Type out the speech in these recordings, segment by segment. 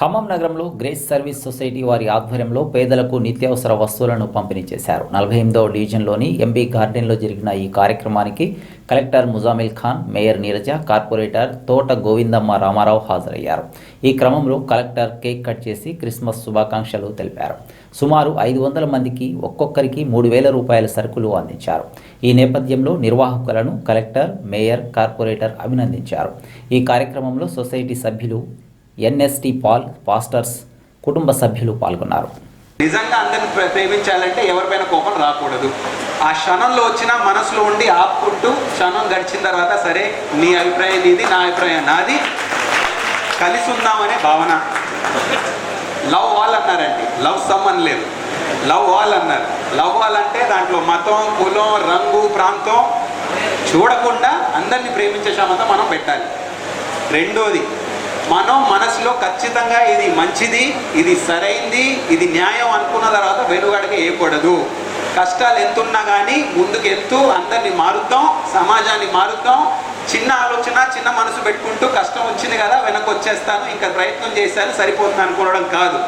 ఖమ్మం నగరంలో grace service society వారి ఆధ్వర్యంలో పేదలకు నిత్యావసర వస్తువులను పంపిణీ చేశారు. 48వ డివిజన్లోని ఎంబీ గార్డెన్లో జరిగిన ఈ కార్యక్రమానికి collector Muzammil Khan, mayor Neeraja, corporator తోట గోవిందమ్మ రామారావు హాజరయ్యారు. ఈ క్రమంలో కలెక్టర్ కేక్ కట్ చేసి క్రిస్మస్ శుభాకాంక్షలు తెలిపారు. సుమారు 500 మందికి ఒక్కొక్కరికి 3000 రూపాయల సరుకులు అందించారు. ఈ నేపథ్యంలో నిర్వాహకులను కలెక్టర్, మేయర్, కార్పొరేటర్ అభినందించారు. ఈ కార్యక్రమంలో సొసైటీ సభ్యులు, ఎన్ఎస్టీ పాల్, పాస్టర్స్, కుటుంబ సభ్యులు పాల్గొన్నారు. నిజంగా అందరిని ప్రేమించాలంటే ఎవరిపైన కోపం రాకూడదు. ఆ క్షణంలో వచ్చిన మనసులో ఉండి ఆపుకుంటూ క్షణం గడిచిన తర్వాత సరే నీ అభిప్రాయం నీది, నా అభిప్రాయం నాది, కలిసి ఉందామనే భావన. లవ్ వాల్ అన్నారండి, లవ్ సమ్ అని లేదు, లవ్ వాల్ అన్నారు. లవ్ వాల్ అంటే దాంట్లో మతం, కులం, రంగు, ప్రాంతం చూడకుండా అందరినీ ప్రేమించే క్షమత మనం పెట్టాలి. రెండోది, మనం మనసులో ఖచ్చితంగా ఇది మంచిది, ఇది సరైంది, ఇది న్యాయం అనుకున్న తర్వాత వెనుగడగా వేయకూడదు. కష్టాలు ఎంతున్నా కానీ ముందుకు వెళ్తూ అందరినీ మారుద్దాం, సమాజాన్ని మారుద్దాం. చిన్న ఆలోచన, చిన్న మనసు పెట్టుకుంటూ కష్టం వచ్చింది కదా వెనక్కి వచ్చేస్తాను, ఇంకా ప్రయత్నం చేశాను సరిపోతుంది అనుకోవడం కాదు.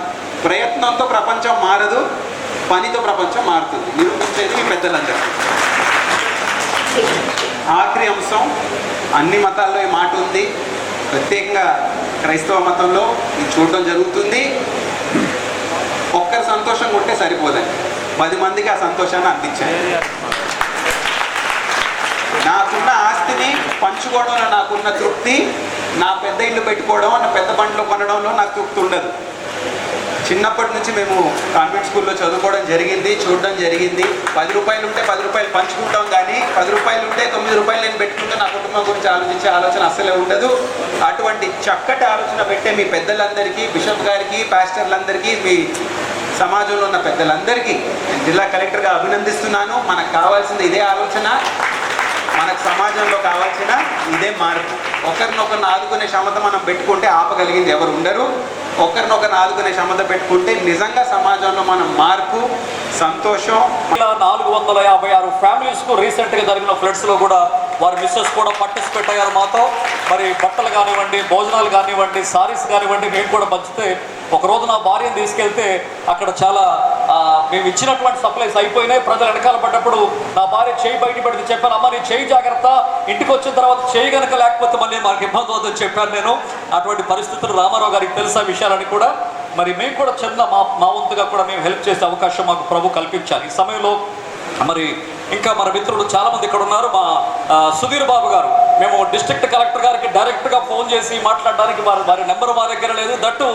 ప్రయత్నంతో ప్రపంచం మారదు, పనితో ప్రపంచం మారుతుంది. నిరూపించేది మీ పెద్దలందరూ. ఆఖరి అంశం, అన్ని మతాల్లో ఈ మాట ఉంది, ప్రత్యేకంగా క్రైస్తవ మతంలో ఇది చూడడం జరుగుతుంది. ఒక్కరి సంతోషంగా ఉంటే సరిపోదండి, 10 మందికి ఆ సంతోషాన్ని అందించాలి. నాకున్న ఆస్తిని పంచుకోవడంలో నాకున్న తృప్తి, నా పెద్ద ఇల్లు పెట్టుకోవడం, నా పెద్ద బండ్లు కొనడంలో నాకు తృప్తి ఉండదు. చిన్నప్పటి నుంచి మేము కాన్వెంట్ స్కూల్లో చదువుకోవడం జరిగింది, చూడడం జరిగింది. 10 రూపాయలు ఉంటే 10 రూపాయలు పంచుకుంటాం, కానీ 10 రూపాయలు ఉంటే 9 రూపాయలు నేను పెట్టుకుంటే నా కుటుంబం గురించి ఆలోచించే ఆలోచన అస్సలే ఉండదు. అటువంటి చక్కటి ఆలోచన పెట్టే మీ పెద్దలందరికీ, బిషప్ గారికి, పాస్టర్లందరికీ, మీ సమాజంలో ఉన్న పెద్దలందరికీ నేను జిల్లా కలెక్టర్గా అభినందిస్తున్నాను. మనకు కావాల్సింది ఇదే ఆలోచన, మనకు సమాజంలో కావాల్సిన ఇదే మార్పు. ఒకరినొకరిని ఆదుకునే క్షమత మనం పెట్టుకుంటే ఆపగలిగింది ఎవరు ఉండరు. ఒకరినొకరిని ఆదుకునే క్షమత పెట్టుకుంటే నిజంగా సమాజంలో మనం మార్పు, సంతోషం. 456 ఫ్యామిలీస్కు రీసెంట్గా జరిగిన ఫ్లడ్స్లో కూడా వారి మిస్సెస్ కూడా పార్టిసిపేట్ అయ్యారు మాతో. మరి బట్టలు కానివ్వండి, భోజనాలు కానివ్వండి, సారీస్ కానివ్వండి మేము కూడా పంచితే, ఒకరోజు నా భార్యను తీసుకెళ్తే అక్కడ చాలా మేము ఇచ్చినటువంటి సప్లైస్ అయిపోయినాయి. ప్రజలు వెనకాల పడ్డప్పుడు నా భార్య చేయి బయట పెడితే చెప్పాను, అమ్మ నీ చేయి జాగ్రత్త, ఇంటికి వచ్చిన తర్వాత చేయి కనుక లేకపోతే మళ్ళీ మాకు ఇబ్బంది అవుతుందని చెప్పాను నేను. అటువంటి పరిస్థితులు రామారావు గారికి తెలుసా విషయాలని కూడా. మరి మేము కూడా చిన్న మా వంతుగా కూడా మేము హెల్ప్ చేసే అవకాశం మాకు ప్రభు కల్పించాలి. ఈ సమయంలో మరి ఇంకా మన మిత్రులు చాలామంది ఇక్కడ ఉన్నారు. మా సుధీర్ బాబు గారు, మేము డిస్ట్రిక్ట్ కలెక్టర్ గారికి డైరెక్ట్గా ఫోన్ చేసి మాట్లాడడానికి వారి నెంబర్ మా దగ్గర లేదు. దట్టు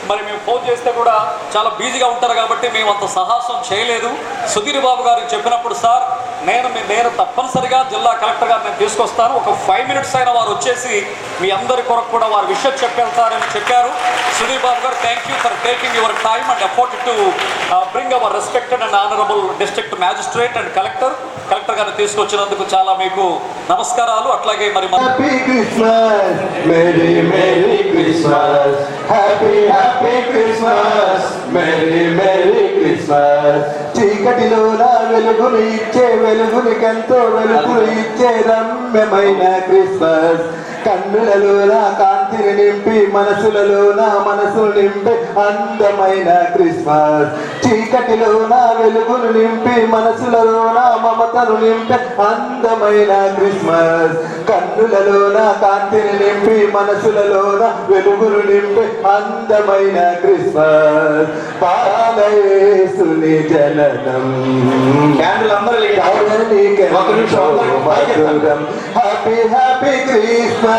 మరి మేము ఫోన్ చేస్తే కూడా చాలా బిజీగా ఉంటారు కాబట్టి మేము అంత సాహసం చేయలేదు. సుధీర్ బాబు గారికి చెప్పినప్పుడు, సార్ నేను తప్పనిసరిగా జిల్లా కలెక్టర్ గారు నేను తీసుకొస్తాను, ఒక 5 minutes అయినా వారు వచ్చేసి మీ అందరి కొరకు కూడా వారి విషయం చెప్పేళ్తారని చెప్పారు. సుధీర్ బాబు గారు, thank you for taking your time and effort to bring our respected and honourable district magistrate and collector గారిని తీసుకొచ్చినందుకు చాలా మీకు నమస్కారాలు. అట్లాగే మరి చీకటిలో నా వెలుగును ఇచ్చే, వెలుగునికెంతో వెలుగును ఇచ్చే రమ్యమైన క్రిస్మస్. కన్నులలో నా కాంతిని నింపి, మనసులలో నా మనసును నింపే అందమైన క్రిస్మస్. చీకటిలో నా వెలుగును నింపి, మనసులలో నా మమతను నింపే అందమైన క్రిస్మస్. కన్నులలో నా కాంతిని నింపి, మనసులలో నా వెలుగును నింపే అందమైన క్రిస్మస్. బాలయేసుని జననం హ్యాపీ హ్యాపీ క్రిస్మస్.